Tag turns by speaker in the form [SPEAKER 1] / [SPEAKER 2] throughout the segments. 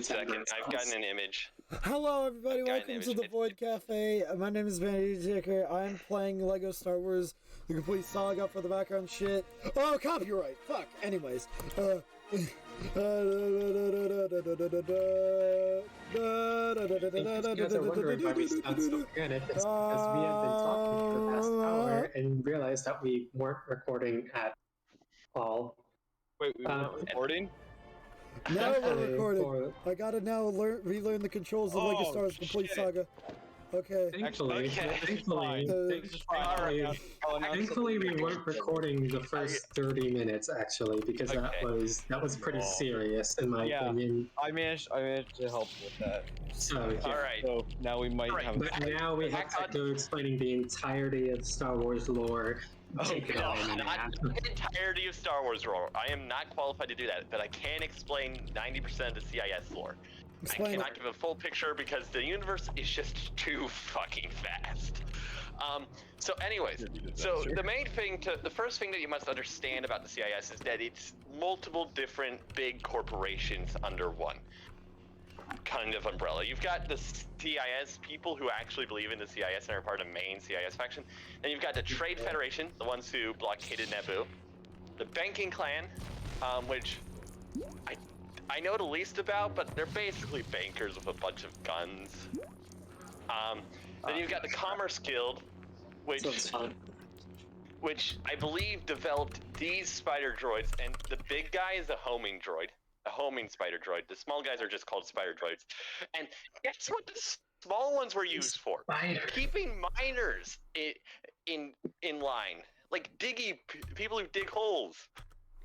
[SPEAKER 1] a second. I've gotten an image.
[SPEAKER 2] Hello, everybody. Welcome to the Void Cafe. My name is Vanity Jaker. I'm playing Lego Star Wars: The Complete Saga for the background shit. Oh, copyright! Fuck. Anyways, you guys
[SPEAKER 3] are wondering why we sound so organic. It's because we have been talking for the past hour and realized that we weren't recording at all.
[SPEAKER 1] Wait, we weren't recording?
[SPEAKER 2] Now we're recording. I gotta now relearn the controls of Lego Star Wars: Complete Saga. Okay.
[SPEAKER 3] Thankfully, we weren't recording the first 30 minutes actually, because that was pretty serious in my opinion.
[SPEAKER 4] I managed to help with that.
[SPEAKER 3] So
[SPEAKER 1] alright.
[SPEAKER 4] So now we might have.
[SPEAKER 3] But now we have to go explaining the entirety of Star Wars lore. Take it
[SPEAKER 1] No,
[SPEAKER 3] on.
[SPEAKER 1] not the entirety of Star Wars lore. I am not qualified to do that, but I can explain 90% of the CIS lore. I cannot give a full picture because the universe is just too fucking fast. So anyways, so the first thing that you must understand about the CIS is that it's multiple different big corporations under one kind of umbrella. You've got the CIS people who actually believe in the CIS and are part of the main CIS faction. Then you've got the Trade Federation, the ones who blockaded Naboo. The Banking Clan, which I know the least about, but they're basically bankers with a bunch of guns. Then you've got the Commerce Guild, which I believe developed these spider droids, and the big guy is a homing droid. A homing spider droid. The small guys are just called spider droids. And guess what the small ones were used for? Keeping miners in line. Like people who dig holes.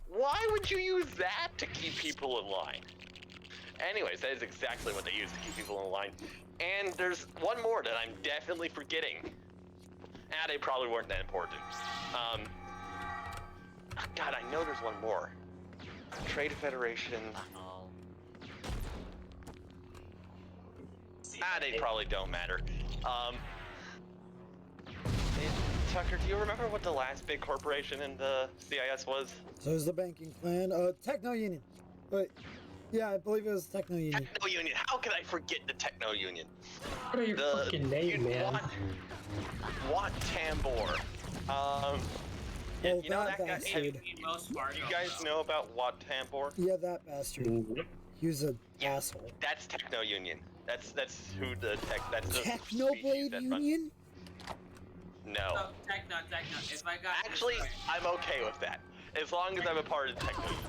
[SPEAKER 1] Why would you use that to keep people in line? Anyways, that is exactly what they use to keep people in line. And there's one more that I'm definitely forgetting. They probably weren't that important. God, I know there's one more. Trade Federation. They probably don't matter. Tucker, do you remember what the last big corporation in the CIS was?
[SPEAKER 2] So it was the Banking Clan. Techno Union. Wait. Yeah, I believe it was Techno Union.
[SPEAKER 1] Techno Union. How could I forget the Techno Union?
[SPEAKER 3] What are your fucking name, man?
[SPEAKER 1] Wat Tambor. You know that guy?
[SPEAKER 2] Bastard.
[SPEAKER 1] You guys know about Wat Tambor?
[SPEAKER 2] Yeah, that bastard. He was an asshole.
[SPEAKER 1] That's Techno Union. That's who the that's the
[SPEAKER 2] Technoblade Union?
[SPEAKER 1] No.
[SPEAKER 5] Techno. If I got
[SPEAKER 1] Actually, I'm okay with that. As long as I'm a part of the Techno Union.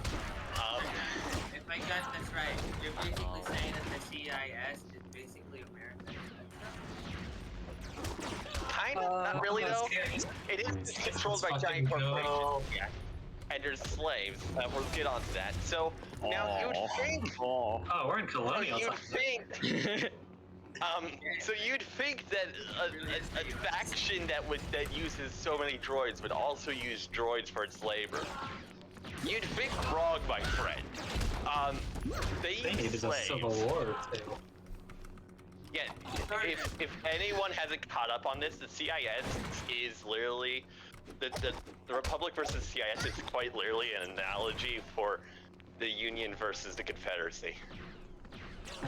[SPEAKER 5] If I got this right, you're basically saying that the CIS is basically America.
[SPEAKER 1] Kind of, not really though. It is controlled by giant corporations. Yeah. And there's slaves. We'll get onto that. So now you'd think.
[SPEAKER 3] Oh, we're in colonial.
[SPEAKER 1] You'd think. So you'd think that a faction that uses so many droids would also use droids for its labor. You'd think wrong, my friend. They use slaves.
[SPEAKER 3] A civil war too.
[SPEAKER 1] Yeah, if anyone hasn't caught up on this, the CIS is literally the Republic versus CIS is quite literally an analogy for the Union versus the Confederacy.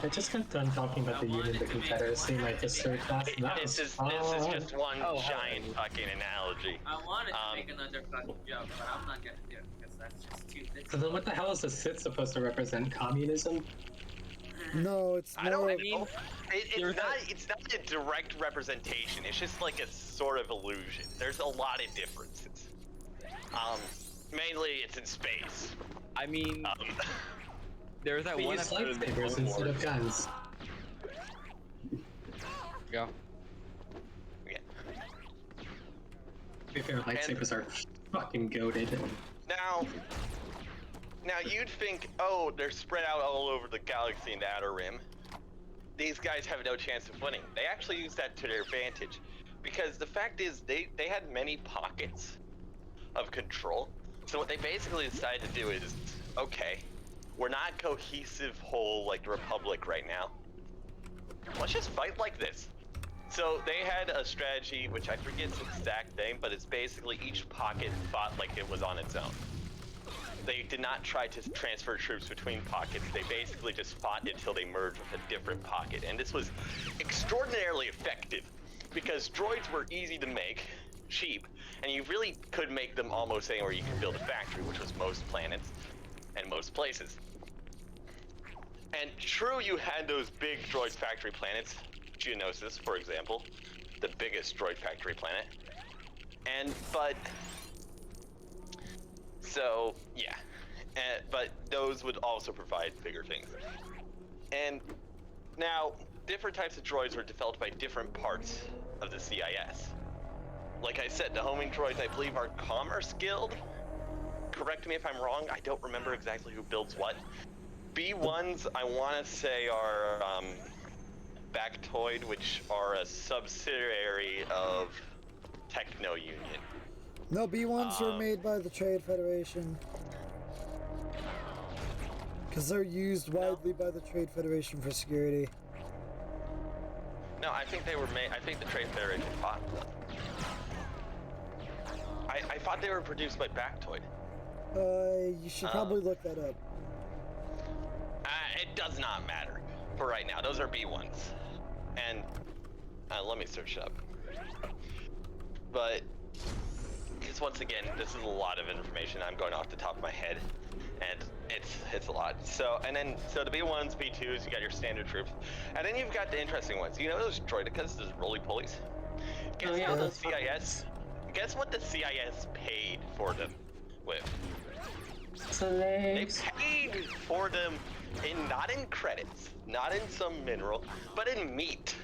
[SPEAKER 3] I just got done talking about the Union and the Confederacy in my history class.
[SPEAKER 1] This is just one giant fucking analogy.
[SPEAKER 5] I wanted to make another fucking joke, but I'm not gonna do it because that's just too.
[SPEAKER 3] So then, what the hell is the Sith supposed to represent? Communism?
[SPEAKER 2] No, it's not.
[SPEAKER 1] I don't know. It's not a direct representation. It's just like a sort of illusion. There's a lot of differences. Mainly it's in space.
[SPEAKER 4] I mean, there's that one
[SPEAKER 3] episode of lightsabers instead of guns.
[SPEAKER 4] Go.
[SPEAKER 1] Yeah.
[SPEAKER 3] To be fair, lightsabers are fucking goated.
[SPEAKER 1] Now you'd think, oh, they're spread out all over the galaxy in the Outer Rim. These guys have no chance of winning. They actually use that to their advantage. Because the fact is, they had many pockets of control. So what they basically decided to do is, okay, we're not a cohesive whole like the Republic right now. Let's just fight like this. So they had a strategy, which I forget its exact name, but it's basically each pocket fought like it was on its own. They did not try to transfer troops between pockets. They basically just fought until they merged with a different pocket. And this was extraordinarily effective because droids were easy to make, cheap, and you really could make them almost anywhere you could build a factory, which was most planets and most places. And true, you had those big droid factory planets, Geonosis, for example, the biggest droid factory planet. So, yeah. But those would also provide bigger things. And now, different types of droids were developed by different parts of the CIS. Like I said, the homing droids, I believe, are Commerce Guild. Correct me if I'm wrong, I don't remember exactly who builds what. B1s, I want to say, are Factoid, which are a subsidiary of Techno Union.
[SPEAKER 2] No, B1s are made by the Trade Federation. Because they're used widely by the Trade Federation for security.
[SPEAKER 1] No, I think they were made. I think the Trade Federation bought them. I thought they were produced by Factoid.
[SPEAKER 2] You should probably look that up.
[SPEAKER 1] It does not matter for right now. Those are B1s. And let me search up. But because once again, this is a lot of information. I'm going off the top of my head, and it's a lot. So the B1s, B2s, you got your standard troops, and then you've got the interesting ones. You know those droidicas, those roly-polies? Guess what the CIS paid for them with? They paid for them not in credits, not in some mineral, but in meat.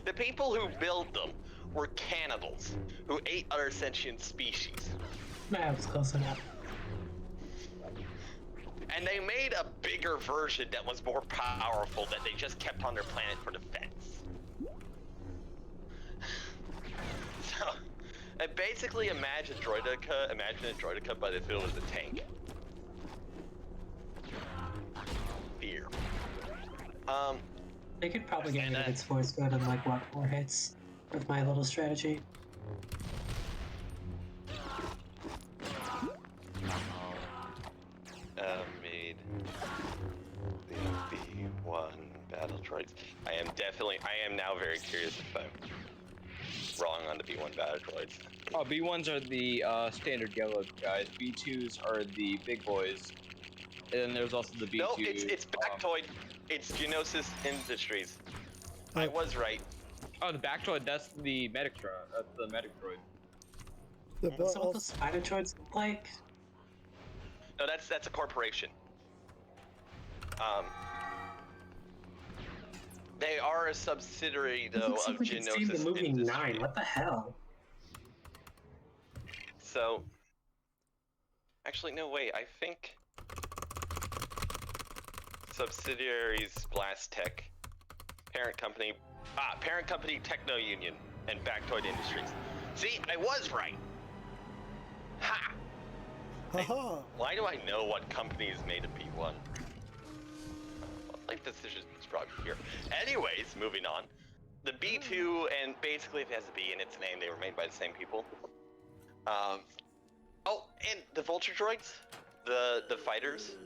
[SPEAKER 1] The people who built them were cannibals who ate other sentient species.
[SPEAKER 3] That was close enough.
[SPEAKER 1] And they made a bigger version that was more powerful that they just kept on their planet for defense. So, basically imagine a droidica, but if it was a tank. Fear.
[SPEAKER 3] They could probably get rid of its force code in like, what, 4 hits with my little strategy.
[SPEAKER 1] Made the B1 battle droids. I am now very curious if I'm wrong on the B1 battle droids.
[SPEAKER 4] Oh, B1s are the standard yellow guys. B2s are the big boys. And then there's also the B2.
[SPEAKER 1] No, it's Bactoid. It's Geonosis Industries. I was right.
[SPEAKER 4] Oh, the Bactoid, that's the medic droid. That's the medic droid.
[SPEAKER 3] So what the spider droids look like?
[SPEAKER 1] No, that's a corporation. They are a subsidiary though of Geonosis
[SPEAKER 3] the movie
[SPEAKER 1] Industries.
[SPEAKER 3] 9. What the hell?
[SPEAKER 1] So, actually, no, wait. I think subsidiaries Blast Tech, parent company Techno Union, and Factoid Industries. See, I was right. Ha!
[SPEAKER 2] Haha!
[SPEAKER 1] Why do I know what company is made of B1? Like this is probably here. Anyways, moving on. The B2, and basically if it has a B in its name, they were made by the same people. Oh, and the Vulture droids, the fighters,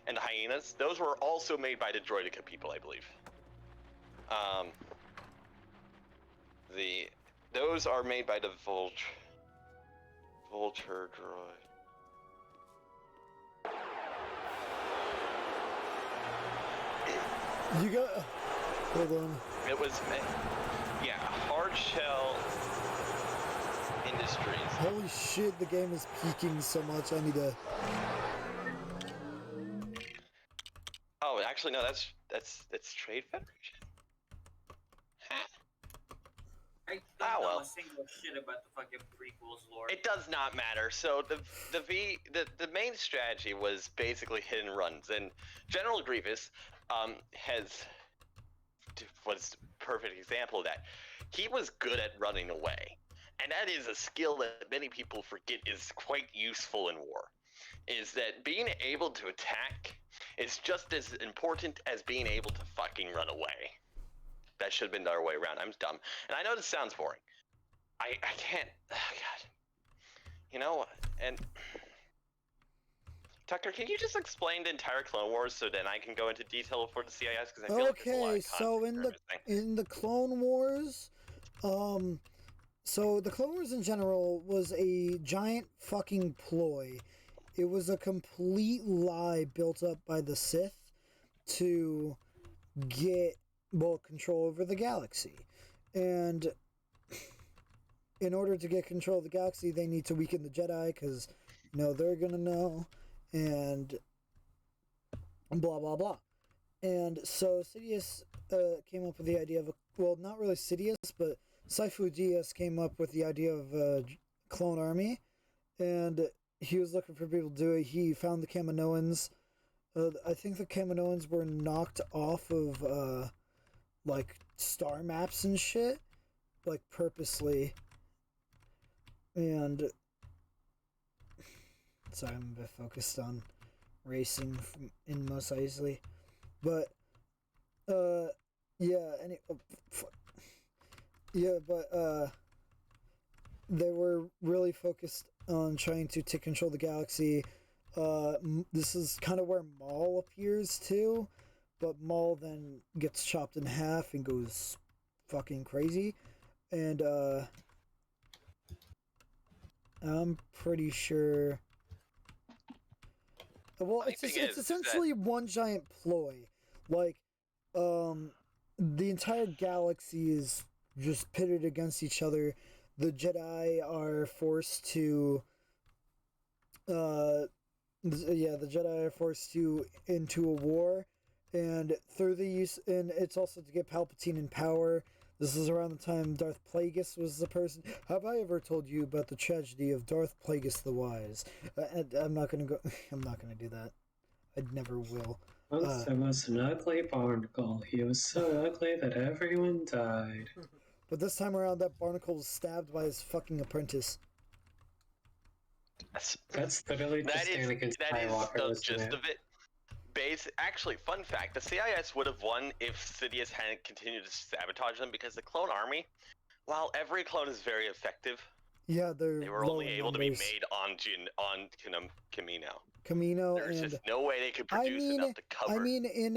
[SPEAKER 1] and the hyenas, those were also made by the Droidica people, I believe. Those are made by the Vulture droid.
[SPEAKER 2] You got... Hold on.
[SPEAKER 1] It was, yeah, Hard Shell Industries.
[SPEAKER 2] Holy shit, the game is peaking so much, I need to...
[SPEAKER 1] Oh, actually, no, that's Trade Federation.
[SPEAKER 5] I don't know a single shit about the fucking prequels lore.
[SPEAKER 1] It does not matter. So the main strategy was basically hit and runs, and General Grievous was a perfect example of that. He was good at running away, and that is a skill that many people forget is quite useful in war. Is that being able to attack is just as important as being able to fucking run away. That should have been the other way around. I'm dumb. And I know this sounds boring. I can't... Oh, God. You know, and... Tucker, can you just explain the entire Clone Wars so then I can go into detail for the CIS? Because I feel like there's a lot of
[SPEAKER 2] so in the Clone Wars, so the Clone Wars in general was a giant fucking ploy. It was a complete lie built up by the Sith to get control over the galaxy, and in order to get control of the galaxy, they need to weaken the Jedi because they're gonna know, and blah blah blah. And so Sidious came up with the idea of not really Sidious, but Saifu Diaz came up with the idea of a clone army, and he was looking for people to do it. He found the Kaminoans. I think the Kaminoans were knocked off of star maps and shit, purposely. And sorry, I'm a bit focused on racing in Mos Eisley, but they were really focused on trying to take control of the galaxy. This is kind of where Maul appears too, but Maul then gets chopped in half and goes fucking crazy, and I'm pretty sure. Well, it's essentially one giant ploy. The entire galaxy is just pitted against each other. The Jedi are forced to. The Jedi are forced into a war, and through the use, and it's also to get Palpatine in power. This is around the time Darth Plagueis was the person. Have I ever told you about the tragedy of Darth Plagueis the Wise? I'm not gonna go. I'm not gonna do that. I never will.
[SPEAKER 3] Once there was an ugly barnacle. He was so ugly that everyone died.
[SPEAKER 2] But this time around, that barnacle was stabbed by his fucking apprentice.
[SPEAKER 3] That's literally just Anakin Skywalker.
[SPEAKER 1] That is the gist of it. Actually, fun fact, the CIS would have won if Sidious hadn't continued to sabotage them, because the clone army, while every clone is very effective, they were only able to be made on Kamino. There's just no way they could produce enough to cover.
[SPEAKER 2] I mean, in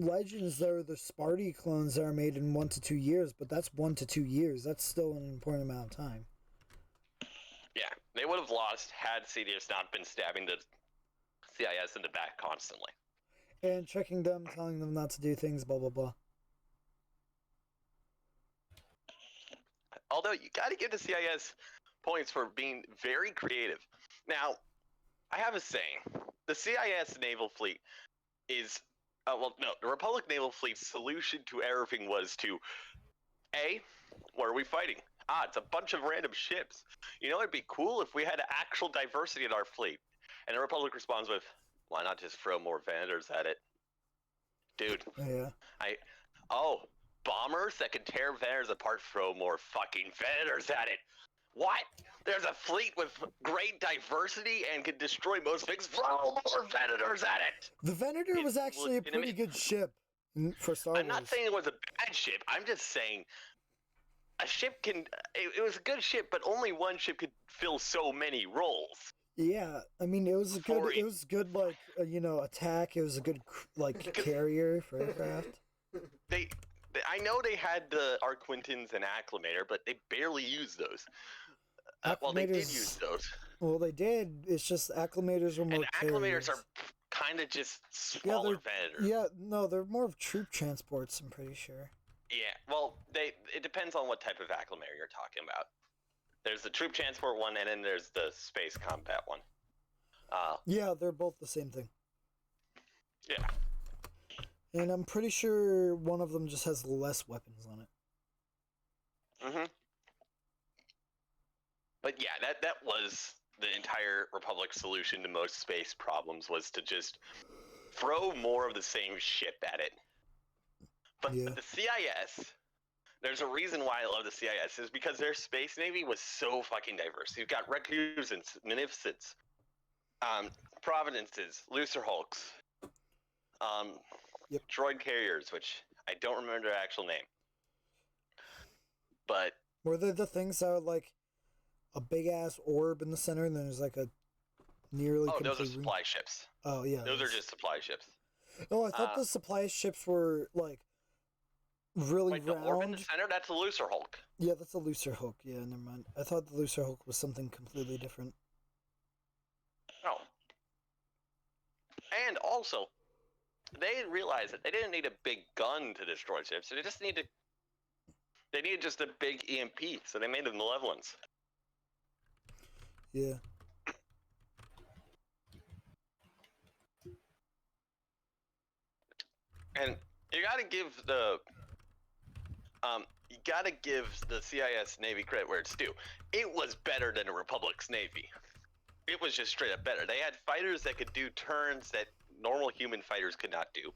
[SPEAKER 2] Legends, there are the Sparty clones that are made in 1 to 2 years, but that's 1 to 2 years. That's still an important amount of time.
[SPEAKER 1] Yeah, they would have lost had Sidious not been stabbing the CIS in the back constantly.
[SPEAKER 2] And tricking them, telling them not to do things, blah, blah, blah.
[SPEAKER 1] Although, you gotta give the CIS points for being very creative. Now, I have a saying. The CIS naval fleet is... the Republic naval fleet's solution to everything was to... A, what are we fighting? It's a bunch of random ships. It'd be cool if we had actual diversity in our fleet. And the Republic responds with, why not just throw more Vanaders at it? Dude.
[SPEAKER 2] Yeah.
[SPEAKER 1] Bombers that can tear Vanaders apart, throw more fucking Vanaders at it. What? There's a fleet with great diversity and can destroy most things, throw more Vanaders at it!
[SPEAKER 2] The Venator was actually a pretty good ship for Star Wars.
[SPEAKER 1] I'm not saying it was a bad ship, I'm just saying a ship can... It was a good ship, but only one ship could fill so many roles.
[SPEAKER 2] Yeah, I mean, it was good, attack. It was a good, carrier for aircraft.
[SPEAKER 1] I know they had the Arquintons and Acclimator, but they barely used those. They did use those.
[SPEAKER 2] Well, they did. It's just Acclimators were more
[SPEAKER 1] Acclimators are kind of just smaller Vanaders.
[SPEAKER 2] Yeah, no, they're more of troop transports, I'm pretty sure.
[SPEAKER 1] Yeah, well, it depends on what type of Acclimator you're talking about. There's the troop transport one, and then there's the space combat one.
[SPEAKER 2] Yeah, they're both the same thing.
[SPEAKER 1] Yeah.
[SPEAKER 2] And I'm pretty sure one of them just has less weapons on it.
[SPEAKER 1] Mm-hmm. But yeah, that was the entire Republic solution to most space problems, was to just throw more of the same ship at it. But the CIS... There's a reason why I love the CIS, is because their space navy was so fucking diverse. You've got Recusants, Munificents, Providences, Looser Hulks, Droid Carriers, which I don't remember their actual name. But...
[SPEAKER 2] Were they the things that are like a big-ass orb in the center, and then there's like a Nearly
[SPEAKER 1] Oh,
[SPEAKER 2] complete.
[SPEAKER 1] those are supply ships.
[SPEAKER 2] Oh yeah.
[SPEAKER 1] Those are just supply ships.
[SPEAKER 2] Oh, I thought the supply ships were like really
[SPEAKER 1] like
[SPEAKER 2] round.
[SPEAKER 1] The orb in the center, that's a looser Hulk.
[SPEAKER 2] Yeah, that's a looser Hulk. Yeah, never mind. I thought the looser Hulk was something completely different.
[SPEAKER 1] No. And also, they realized that they didn't need a big gun to destroy ships. They needed just a big EMP, so they made the Malevolence.
[SPEAKER 2] Yeah.
[SPEAKER 1] And you gotta give the CIS Navy credit where it's due. It was better than the Republic's Navy. It was just straight up better. They had fighters that could do turns that normal human fighters could not do.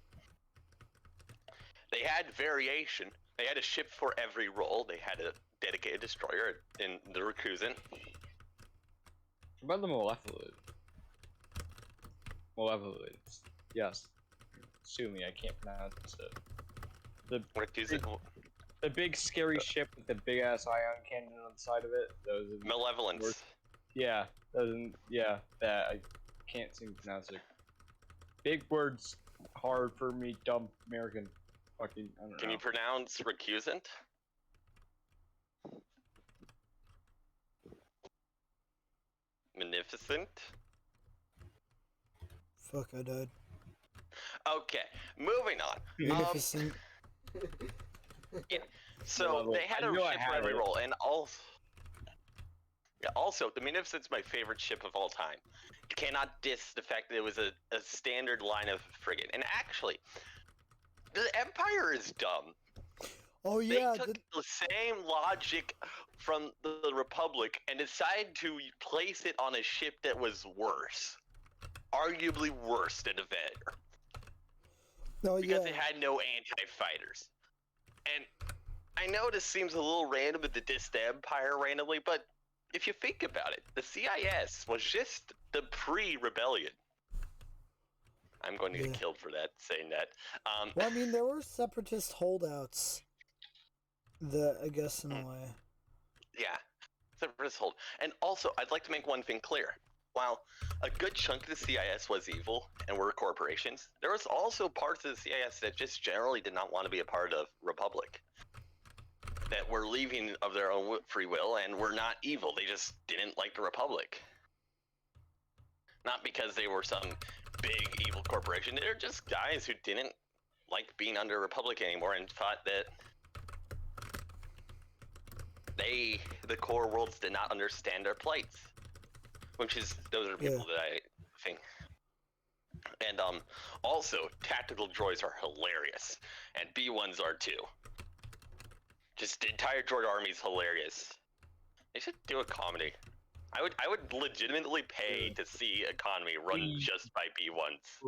[SPEAKER 1] They had variation. They had a ship for every role. They had a dedicated destroyer in the Recusant.
[SPEAKER 4] What about the Malevolent? Malevolent. Yes. Sue me, I can't pronounce it. The big scary ship with the big ass ion cannon on the side of it. Those are
[SPEAKER 1] Malevolence.
[SPEAKER 4] Yeah, that I can't seem to pronounce it. Big words, hard for me, dumb American. Fucking, I don't know.
[SPEAKER 1] Can you pronounce Recusant? Magnificent.
[SPEAKER 2] Fuck, I died.
[SPEAKER 1] Okay, moving on.
[SPEAKER 2] Magnificent.
[SPEAKER 1] Yeah. So they had a ship for every role, and also the Magnificent's my favorite ship of all time. You cannot diss the fact that it was a standard line of frigate. And actually, the Empire is dumb.
[SPEAKER 2] Oh yeah,
[SPEAKER 1] they took the same logic from the Republic and decided to place it on a ship that was worse, arguably worse than the Vader.
[SPEAKER 2] Oh,
[SPEAKER 1] because it had no anti-fighters. And I know this seems a little random to diss the Empire randomly, but if you think about it, the CIS was just the pre-rebellion. I'm going to get killed for that, saying that.
[SPEAKER 2] Well, I mean, there were separatist holdouts. I guess, in a way.
[SPEAKER 1] Yeah, separatist hold. And also, I'd like to make one thing clear. While a good chunk of the CIS was evil and were corporations, there was also parts of the CIS that just generally did not want to be a part of Republic. That were leaving of their own free will and were not evil. They just didn't like the Republic. Not because they were some big evil corporation. They're just guys who didn't like being under Republic anymore and thought that the core worlds did not understand their plights. Those are people that I think. And also, tactical droids are hilarious, and B1s are too. Just the entire droid army is hilarious. They should do a comedy. I would legitimately pay to see economy run just by B1s.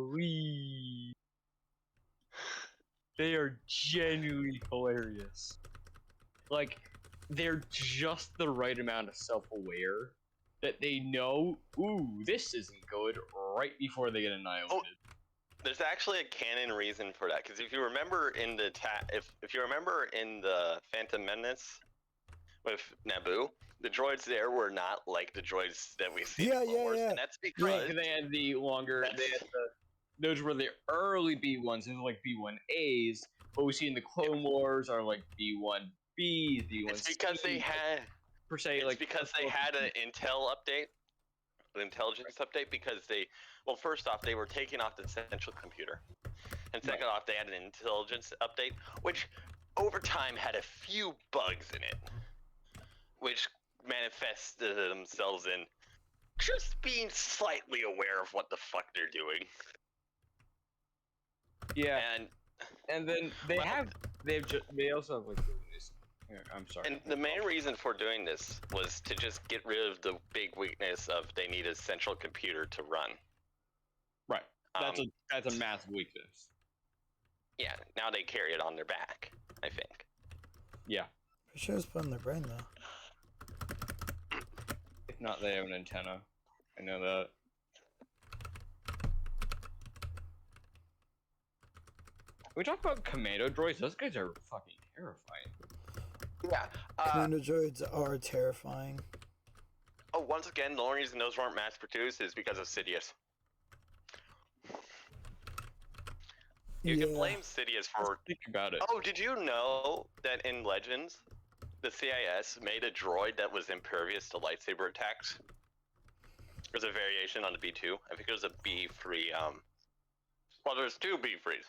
[SPEAKER 4] They are genuinely hilarious. Like, they're just the right amount of self-aware that they know, ooh, this isn't good, right before they get annihilated.
[SPEAKER 1] Oh, there's actually a canon reason for that, because if you remember in the if you remember in the Phantom Menace with Naboo, the droids there were not like the droids that we see in Clone Wars, and that's because
[SPEAKER 4] they had the longer. Those were the early B1s, and like B1As. What we see in the Clone Wars are like B1Bs, B1Cs.
[SPEAKER 1] It's because they had
[SPEAKER 4] per se,
[SPEAKER 1] it's
[SPEAKER 4] like
[SPEAKER 1] because they had an intel update, an intelligence update, because first off, they were taking off the central computer, and second off, they had an intelligence update, which over time had a few bugs in it, which manifested themselves in just being slightly aware of what the fuck they're doing.
[SPEAKER 4] Yeah, and then they also have like this. I'm sorry.
[SPEAKER 1] And the main reason for doing this was to just get rid of the big weakness of they need a central computer to run.
[SPEAKER 4] Right. That's a massive weakness.
[SPEAKER 1] Yeah. Now they carry it on their back, I think.
[SPEAKER 4] Yeah.
[SPEAKER 2] Pretty sure it's put in their brain though.
[SPEAKER 4] If not, they have an antenna. I know that. We talk about commando droids. Those guys are fucking terrifying.
[SPEAKER 1] Yeah.
[SPEAKER 2] Commando droids are terrifying.
[SPEAKER 1] Oh, once again, the only reason those weren't mass-produced is because of Sidious. You can blame Sidious for...
[SPEAKER 4] Think about it.
[SPEAKER 1] Oh, did you know that in Legends, the CIS made a droid that was impervious to lightsaber attacks? There's a variation on the B2. I think it was a B3, well, there's two B3s.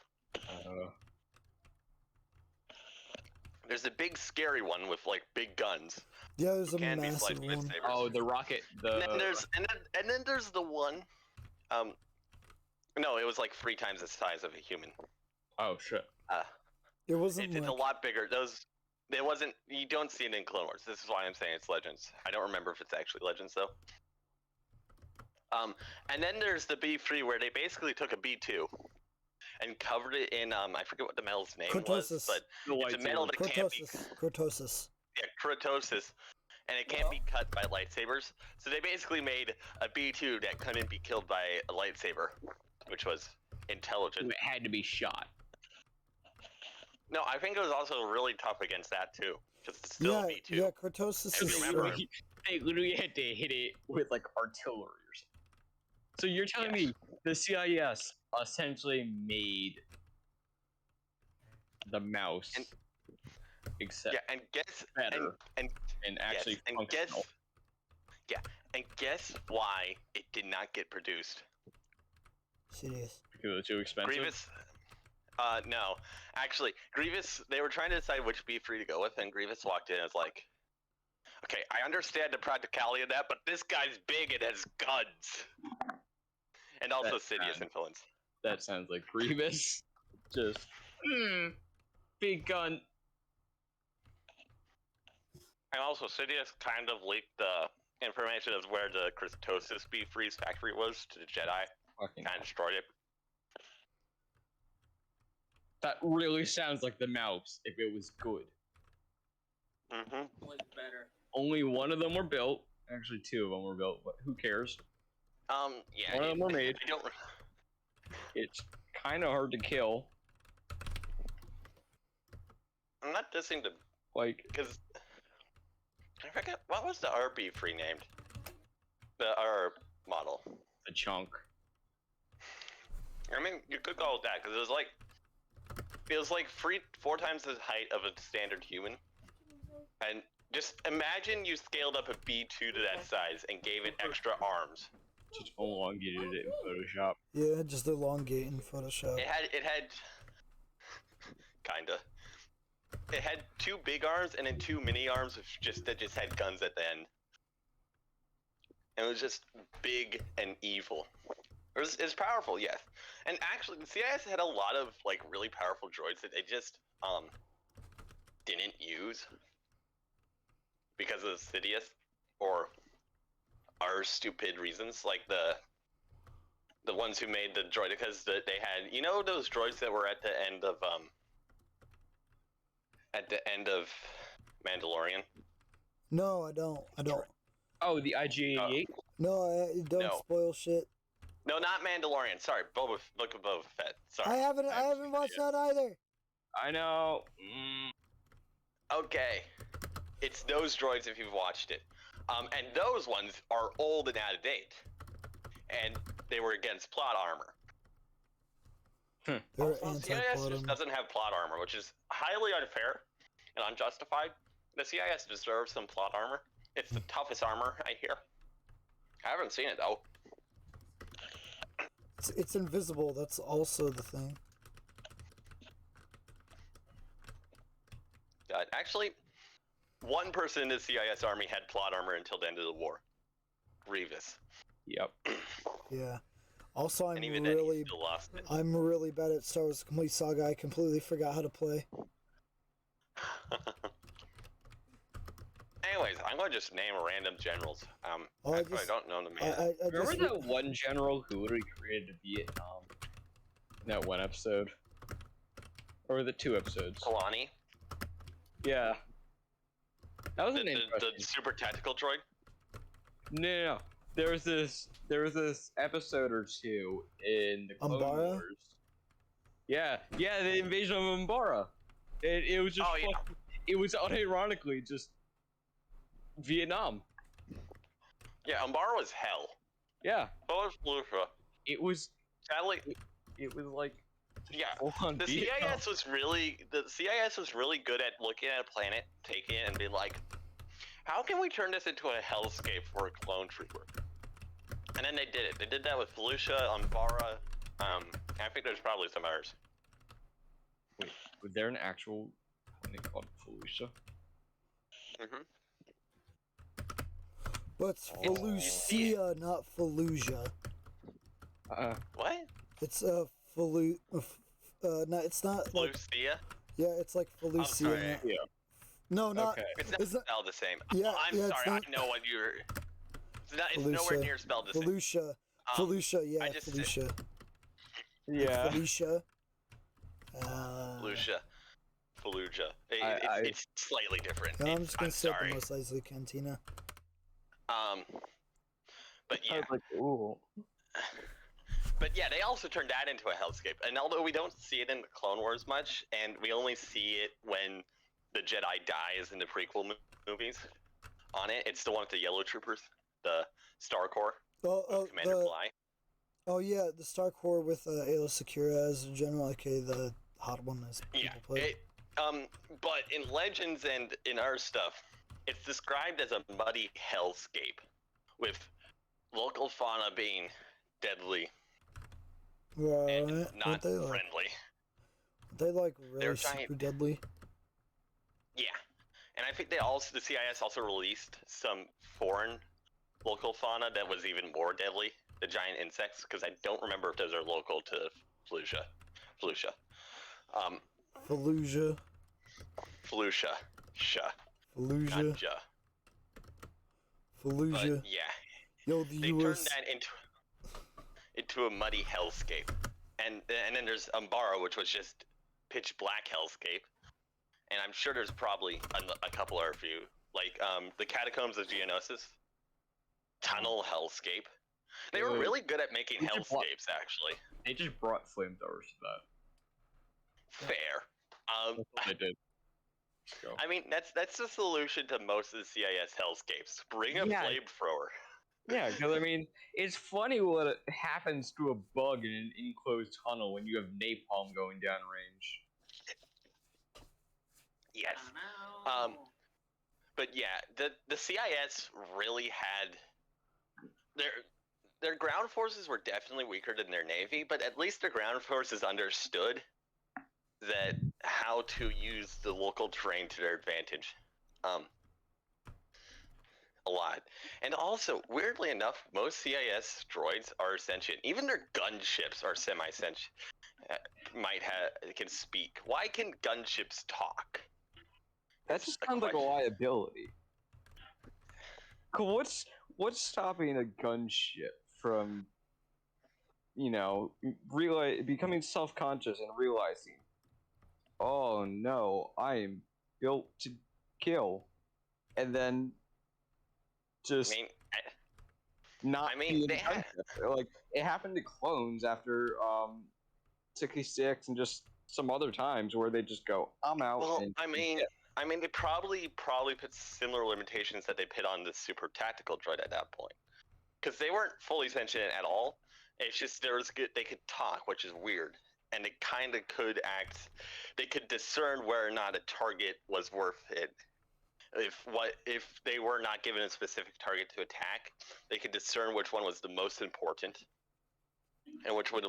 [SPEAKER 1] There's a big scary one with, like, big guns.
[SPEAKER 2] Yeah, there's a massive one.
[SPEAKER 4] Oh, the rocket.
[SPEAKER 1] And then there's the one, no, it was like 3 times the size of a human.
[SPEAKER 4] Oh, shit.
[SPEAKER 2] It wasn't
[SPEAKER 1] It's a lot bigger. It wasn't, you don't see it in Clone Wars. This is why I'm saying it's Legends. I don't remember if it's actually Legends, though. And then there's the B3 where they basically took a B2 and covered it in, I forget what the metal's name was, but it's a metal that can't be...
[SPEAKER 2] Cortosis.
[SPEAKER 1] Yeah, Cortosis. And it can't be cut by lightsabers. So they basically made a B2 that couldn't be killed by a lightsaber, which was intelligent.
[SPEAKER 4] It had to be shot.
[SPEAKER 1] No, I think it was also really tough against that too, because it's still a B2.
[SPEAKER 2] Yeah, Cortosis is
[SPEAKER 1] remember,
[SPEAKER 4] they literally had to hit it with like artillery or something. So you're telling me the CIS essentially made the mouse except
[SPEAKER 1] and guess
[SPEAKER 4] better
[SPEAKER 1] and
[SPEAKER 4] actually
[SPEAKER 1] yes, and guess why it did not get produced?
[SPEAKER 2] Sidious.
[SPEAKER 4] Because it was too expensive.
[SPEAKER 1] Grievous. No, actually, Grievous. They were trying to decide which B3 to go with, and Grievous walked in and was like, "Okay, I understand the practicality of that, but this guy's big and has guns." And also Sidious influence.
[SPEAKER 4] That sounds like Grievous. Just big gun.
[SPEAKER 1] And also Sidious kind of leaked the information of where the Cortosis B3's factory was to the Jedi. Kind of destroyed it.
[SPEAKER 4] That really sounds like the mouse if it was good.
[SPEAKER 5] Was better.
[SPEAKER 4] Only one of them were built. Actually, 2 of them were built. But who cares?
[SPEAKER 1] Yeah.
[SPEAKER 4] One of them were made.
[SPEAKER 1] I don't...
[SPEAKER 4] It's kind of hard to kill.
[SPEAKER 1] I'm not dissing the...
[SPEAKER 4] Like...
[SPEAKER 1] Because... I forget... What was the RB3 named? The R model.
[SPEAKER 4] The chunk.
[SPEAKER 1] I mean, you could go with that, because it was like... It was like 4 times the height of a standard human. And just imagine you scaled up a B2 to that size and gave it extra arms.
[SPEAKER 4] Just elongated it in Photoshop.
[SPEAKER 2] Yeah, just elongate in Photoshop.
[SPEAKER 1] It had kinda. It had 2 big arms and then 2 mini arms that just had guns at the end. And it was just big and evil. It's powerful, yes. And actually, the CIS had a lot of like really powerful droids that they just didn't use because of Sidious or our stupid reasons, like the ones who made the droid, because they had, you know, those droids that were at the end of Mandalorian.
[SPEAKER 2] No, I don't.
[SPEAKER 4] Oh, the IG-88?
[SPEAKER 2] No, don't spoil shit.
[SPEAKER 1] No, not Mandalorian. Sorry, Book of Boba Fett. Sorry.
[SPEAKER 2] I haven't watched that either.
[SPEAKER 4] I know.
[SPEAKER 1] Okay, it's those droids if you've watched it, and those ones are old and out of date, and they were against plot armor. Also, CIS just doesn't have plot armor, which is highly unfair and unjustified. The CIS deserves some plot armor. It's the toughest armor, I hear. I haven't seen it though.
[SPEAKER 2] It's invisible. That's also the thing.
[SPEAKER 1] Actually, one person in the CIS army had plot armor until the end of the war. Grievous.
[SPEAKER 4] Yep.
[SPEAKER 2] Yeah. Also, I'm
[SPEAKER 1] even then, he still lost it.
[SPEAKER 2] I'm really bad at Star Wars Complete Saga. I completely forgot how to play.
[SPEAKER 1] Anyways, I'm gonna just name random generals. I don't know the man.
[SPEAKER 4] Remember that one general who literally created Vietnam? In that one episode? Or the 2 episodes?
[SPEAKER 1] Kalani?
[SPEAKER 4] Yeah. That was
[SPEAKER 1] the super tactical droid?
[SPEAKER 4] No. There was this episode or 2 in the Clone Wars. Yeah, the invasion of Umbara. It was just it was unironically just Vietnam.
[SPEAKER 1] Yeah, Umbara was hell.
[SPEAKER 4] Yeah.
[SPEAKER 1] So was Fallujah.
[SPEAKER 4] It was.
[SPEAKER 1] Sadly,
[SPEAKER 4] It was like.
[SPEAKER 1] yeah.
[SPEAKER 4] Full-on
[SPEAKER 1] The
[SPEAKER 4] Vietnam.
[SPEAKER 1] CIS was really good at looking at a planet, taking it, and being like, how can we turn this into a hellscape for a clone trooper? And then they did it. They did that with Fallujah, Umbara. I think there's probably some others.
[SPEAKER 4] Wait, was there an actual planet called Fallujah?
[SPEAKER 1] Mm-hmm.
[SPEAKER 2] But it's Felucia, not Fallujah.
[SPEAKER 1] What?
[SPEAKER 2] It's no, it's not like.
[SPEAKER 1] Fallujah?
[SPEAKER 2] Yeah, it's like
[SPEAKER 1] I'm sorry.
[SPEAKER 2] Felucia.
[SPEAKER 4] Yeah.
[SPEAKER 2] No, not.
[SPEAKER 4] Okay.
[SPEAKER 1] It's not
[SPEAKER 2] It's not
[SPEAKER 1] spelled the same.
[SPEAKER 2] Yeah,
[SPEAKER 1] I'm
[SPEAKER 2] yeah, it's
[SPEAKER 1] sorry.
[SPEAKER 2] not-
[SPEAKER 1] I know what you're. It's nowhere near spelled the same.
[SPEAKER 2] Felucia. Felucia, yeah,
[SPEAKER 1] I just-
[SPEAKER 2] Felucia.
[SPEAKER 4] Yeah.
[SPEAKER 2] Felicia.
[SPEAKER 1] Fallujah. Fallujah. It's slightly different.
[SPEAKER 2] I'm just gonna say
[SPEAKER 1] sorry.
[SPEAKER 2] the Mos Eisley Cantina.
[SPEAKER 1] But
[SPEAKER 4] I
[SPEAKER 1] yeah.
[SPEAKER 4] was like, ooh.
[SPEAKER 1] But yeah, they also turned that into a hellscape. And although we don't see it in the Clone Wars much, and we only see it when the Jedi dies in the prequel movies on it, it's the one with the Yellow Troopers, the Star Corps, Commander Fly.
[SPEAKER 2] Oh yeah, the Star Corps with Ayla Secura as General IK, the hot one as people
[SPEAKER 1] Yeah.
[SPEAKER 2] put.
[SPEAKER 1] But in Legends and in our stuff, it's described as a muddy hellscape, with local fauna being deadly and
[SPEAKER 2] Right?
[SPEAKER 1] not
[SPEAKER 2] Aren't they like?
[SPEAKER 1] friendly.
[SPEAKER 2] Aren't they like
[SPEAKER 1] They're
[SPEAKER 2] really
[SPEAKER 1] giant.
[SPEAKER 2] super deadly?
[SPEAKER 1] Yeah, and I think the CIS also released some foreign local fauna that was even more deadly, the giant insects, because I don't remember if those are local to Fallujah.
[SPEAKER 2] Fallujah.
[SPEAKER 1] Fallujah.
[SPEAKER 2] Fallujah.
[SPEAKER 1] Not ja.
[SPEAKER 2] Fallujah.
[SPEAKER 1] But yeah,
[SPEAKER 2] Yo, the
[SPEAKER 1] they
[SPEAKER 2] US.
[SPEAKER 1] turned that into a muddy hellscape, and then there's Umbara, which was just pitch black hellscape, and I'm sure there's probably a couple or a few, like the Catacombs of Geonosis, tunnel hellscape. They were really good at making
[SPEAKER 4] They just
[SPEAKER 1] hellscapes, actually.
[SPEAKER 4] They just brought flamethrowers to that.
[SPEAKER 1] Fair.
[SPEAKER 4] That's what they did. Go.
[SPEAKER 1] I mean, that's the solution to most of the CIS hellscapes. Bring a
[SPEAKER 4] Yeah.
[SPEAKER 1] flamethrower.
[SPEAKER 4] Yeah, because I mean, it's funny what happens to a bug in an enclosed tunnel when you have napalm going down range.
[SPEAKER 1] Yes.
[SPEAKER 5] I don't know.
[SPEAKER 1] But yeah, the CIS really had their ground forces were definitely weaker than their navy, but at least their ground forces understood that how to use the local terrain to their advantage. A lot. And also, weirdly enough, most CIS droids are sentient. Even their gunships are semi-sentient. Can speak. Why can gunships talk?
[SPEAKER 4] That just sounds like a liability. What's stopping a gunship from, becoming self-conscious and realizing, oh no, I am built to kill, and then just
[SPEAKER 1] they had...
[SPEAKER 4] like it happened to clones after 66 and just some other times where they just go, I'm out.
[SPEAKER 1] Well, they probably put similar limitations that they put on the super tactical droid at that point, because they weren't fully sentient at all. It's just they could talk, which is weird, and they kind of could act. They could discern whether or not a target was worth it. If they were not given a specific target to attack, they could discern which one was the most important and which one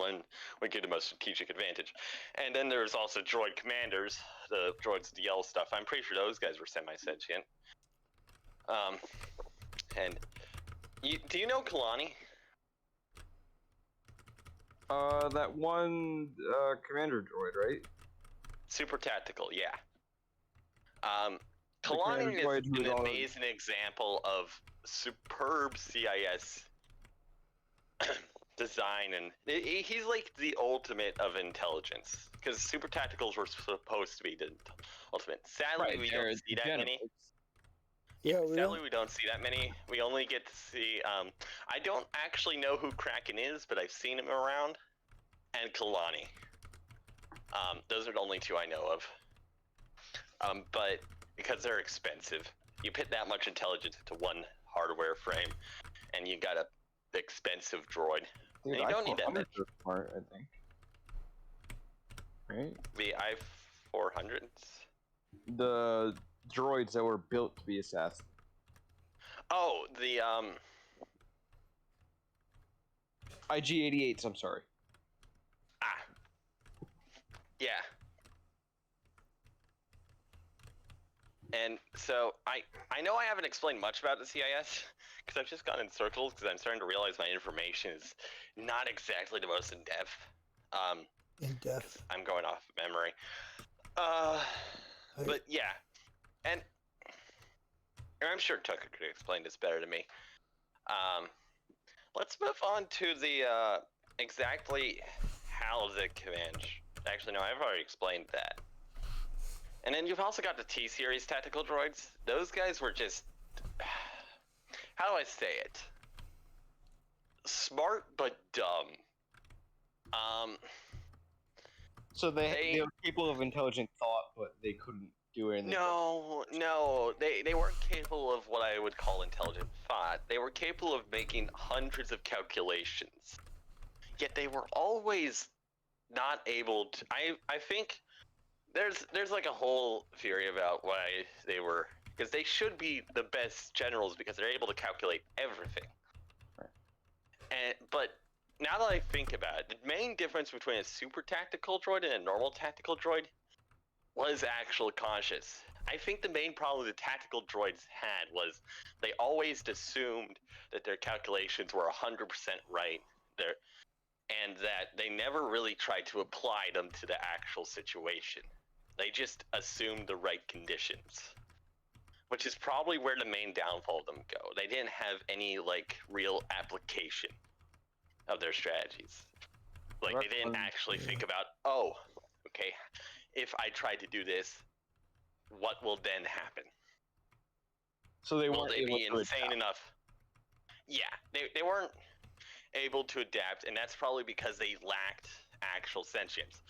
[SPEAKER 1] would give the most strategic advantage. And then there's also droid commanders, the droids with the yellow stuff. I'm pretty sure those guys were semi-sentient. And do you know Kalani?
[SPEAKER 4] That one commander droid, right?
[SPEAKER 1] Super tactical, yeah. Kalani is an amazing example of superb CIS design, and he's like the ultimate of intelligence, because super tacticals were supposed to be the ultimate. Sadly, we don't see that many.
[SPEAKER 2] Yeah,
[SPEAKER 1] sadly, we don't see that many. We only get to see. I don't actually know who Kraken is, but I've seen him around, and Kalani. Those are the only two I know of. But because they're expensive, you put that much intelligence into one hardware frame, and you got a expensive droid.
[SPEAKER 6] Dude,
[SPEAKER 1] And you don't need that many.
[SPEAKER 6] I-400s are smart, I think. Right?
[SPEAKER 1] The I-400s?
[SPEAKER 6] The droids that were built to be assassins.
[SPEAKER 1] Oh, the
[SPEAKER 6] IG-88s, I'm sorry.
[SPEAKER 1] Yeah. And so I know I haven't explained much about the CIS because I've just gone in circles because I'm starting to realize my information is not exactly the most in depth.
[SPEAKER 2] In depth.
[SPEAKER 1] I'm going off memory. But yeah, and I'm sure Tucker could explain this better to me. Let's move on to the exactly how the command. Actually, no, I've already explained that. And then you've also got the T-Series tactical droids. Those guys were just... How do I say it? Smart, but dumb.
[SPEAKER 6] So they were capable of intelligent thought, but they couldn't do anything.
[SPEAKER 1] No, they weren't capable of what I would call intelligent thought. They were capable of making hundreds of calculations. Yet they were always not able to... I think... There's like a whole theory about why they were, because they should be the best generals because they're able to calculate everything. Right. But now that I think about it, the main difference between a super tactical droid and a normal tactical droid was actual conscious. I think the main problem the tactical droids had was they always assumed that their calculations were 100% right. And that they never really tried to apply them to the actual situation. They just assumed the right conditions, which is probably where the main downfall of them go. They didn't have any like real application of their strategies. Like they didn't actually think about, oh, okay, if I tried to do this, what will then happen?
[SPEAKER 6] So they
[SPEAKER 1] will
[SPEAKER 6] weren't
[SPEAKER 1] they
[SPEAKER 6] able
[SPEAKER 1] be
[SPEAKER 6] to
[SPEAKER 1] insane
[SPEAKER 6] adapt.
[SPEAKER 1] enough? Yeah, they weren't able to adapt, and that's probably because they lacked actual sentience.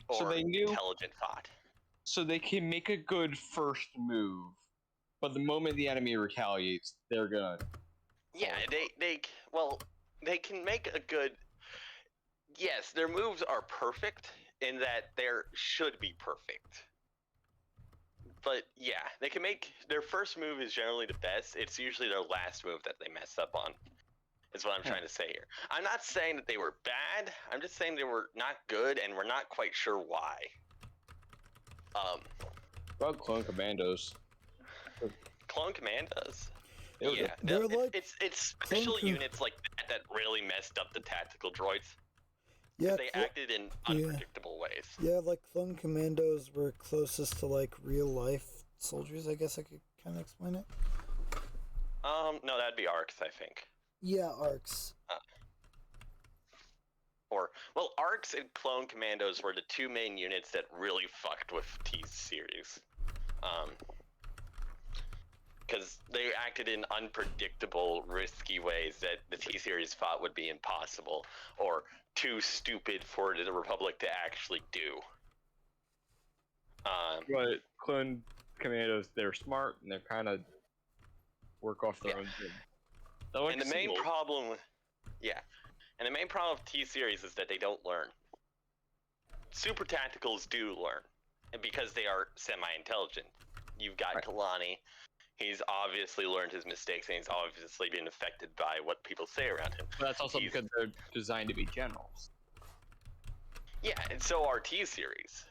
[SPEAKER 1] Or
[SPEAKER 6] So they knew
[SPEAKER 1] intelligent thought.
[SPEAKER 6] So they can make a good first move, but the moment the enemy retaliates, they're gonna.
[SPEAKER 1] Yeah, they can make a good. Yes, their moves are perfect in that there should be perfect. But yeah, they can make their first move is generally the best. It's usually their last move that they mess up on. Is what I'm trying to say here. I'm not saying that they were bad. I'm just saying they were not good, and we're not quite sure why.
[SPEAKER 6] About clone commandos.
[SPEAKER 1] Clone commandos.
[SPEAKER 6] Yeah,
[SPEAKER 1] it's special units like that really messed up the tactical droids.
[SPEAKER 2] Yeah,
[SPEAKER 1] they acted in unpredictable ways.
[SPEAKER 2] Yeah, like clone commandos were closest to like real life soldiers. I guess I could kind of explain it.
[SPEAKER 1] No, that'd be ARCs, I think.
[SPEAKER 2] Yeah, ARCs.
[SPEAKER 1] ARCs and clone commandos were the two main units that really fucked with T-Series. Because they acted in unpredictable, risky ways that the T-Series thought would be impossible, or too stupid for the Republic to actually do.
[SPEAKER 6] But clone commandos, they're smart, and they're kind of work off their own.
[SPEAKER 1] And the main problem with T-Series is that they don't learn. Super Tacticals do learn, and because they are semi-intelligent. You've got Kalani. He's obviously learned his mistakes, and he's obviously been affected by what people say around him.
[SPEAKER 6] But that's also because they're designed to be generals.
[SPEAKER 1] Yeah, and so are T-Series.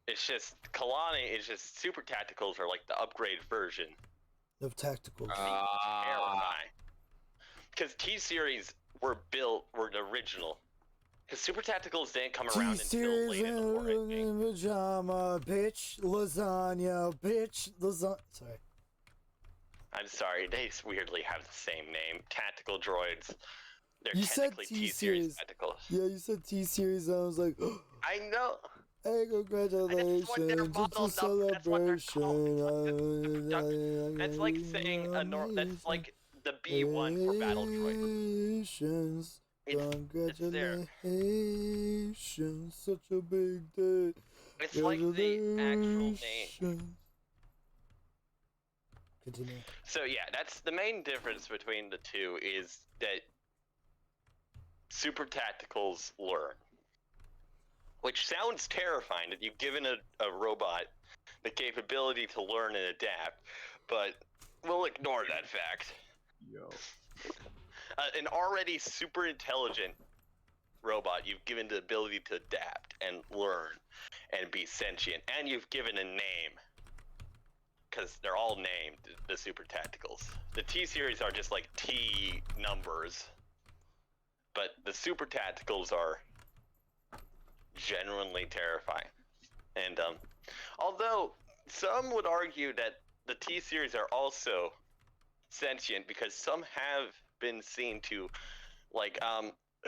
[SPEAKER 1] It's just, Kalani is just, Super Tacticals are like the upgrade version
[SPEAKER 2] of Tacticals.
[SPEAKER 1] Terrifying. Because T-Series were the original. Because Super Tacticals didn't come around until late in the war, I think.
[SPEAKER 2] Pajama, bitch, lasagna, bitch, lasagna. Sorry.
[SPEAKER 1] I'm sorry, they weirdly have the same name. Tactical droids. They're
[SPEAKER 2] you
[SPEAKER 1] technically
[SPEAKER 2] said T-Series.
[SPEAKER 1] Tacticals.
[SPEAKER 2] Yeah, you said T-Series, and I was like, oh,
[SPEAKER 1] I know.
[SPEAKER 2] Hey, congratulations, it's a celebration.
[SPEAKER 1] That's like saying that's like the B1 for battle droids.
[SPEAKER 2] Congratulations, such a big day.
[SPEAKER 1] It's like the actual name.
[SPEAKER 2] Continue.
[SPEAKER 1] So yeah, that's the main difference between the two is that super tacticals learn. Which sounds terrifying that you've given a robot the capability to learn and adapt, but we'll ignore that fact.
[SPEAKER 4] Yo.
[SPEAKER 1] An already super intelligent robot you've given the ability to adapt and learn and be sentient, and you've given a name. Because they're all named, the super tacticals. The T-series are just like T numbers, but the super tacticals are genuinely terrifying. And although some would argue that the T-series are also sentient because some have been seen to, like,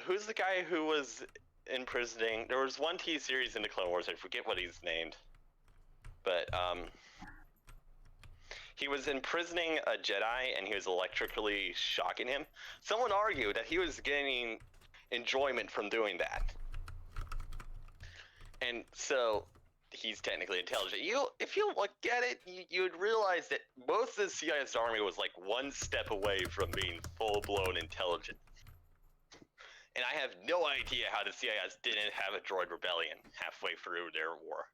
[SPEAKER 1] who's the guy who was imprisoning? There was one T-series in the Clone Wars, I forget what he's named, but he was imprisoning a Jedi and he was electrically shocking him. Someone argued that he was gaining enjoyment from doing that. And so he's technically intelligent. If you look at it, you would realize that most of the CIS army was like one step away from being full-blown intelligent. And I have no idea how the CIS didn't have a droid rebellion halfway through their war.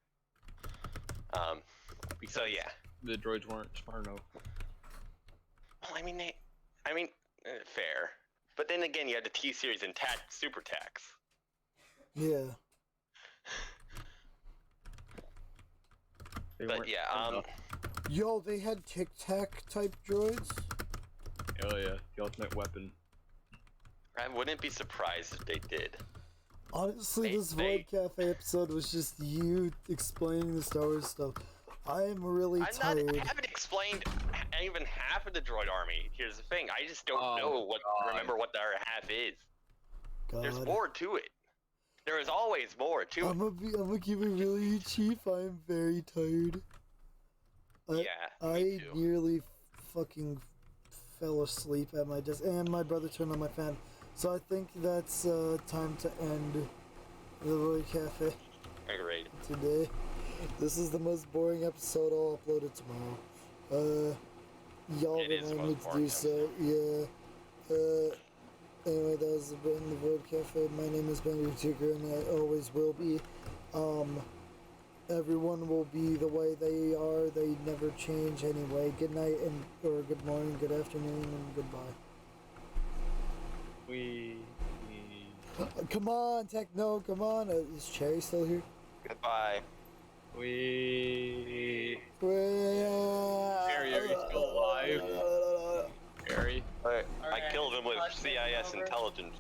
[SPEAKER 1] So yeah.
[SPEAKER 4] The droids weren't smart enough.
[SPEAKER 1] Well, I mean, fair. But then again, you had the T-series and super tax.
[SPEAKER 2] Yeah.
[SPEAKER 1] But yeah,
[SPEAKER 2] Yo, they had Tic Tac type droids?
[SPEAKER 4] Oh yeah, the ultimate weapon.
[SPEAKER 1] I wouldn't be surprised if they did.
[SPEAKER 2] Honestly, this Void Cafe episode was just you explaining the Star Wars stuff. I am really tired.
[SPEAKER 1] I haven't explained even half of the droid army. Here's the thing, I just don't remember what the other half is.
[SPEAKER 2] God.
[SPEAKER 1] There's more to it. There is always more to it.
[SPEAKER 2] I'm gonna keep it really cheap. I am very tired. I nearly fucking fell asleep at my desk, and my brother turned on my fan. So I think that's time to end the Void Cafe.
[SPEAKER 1] Agreed.
[SPEAKER 2] Today. This is the most boring episode. I'll upload it tomorrow. Y'all remind me to do so. Yeah. Anyway, that has been the Void Cafe. My name is Ben Tucker, and I always will be. Everyone will be the way they are. They never change anyway. Good night, or good morning, good afternoon, and goodbye. Come on, Techno, come on. Is Cherry still here?
[SPEAKER 1] Goodbye.
[SPEAKER 4] Harry, are you still alive? Harry?
[SPEAKER 1] I killed him with CIS intelligence.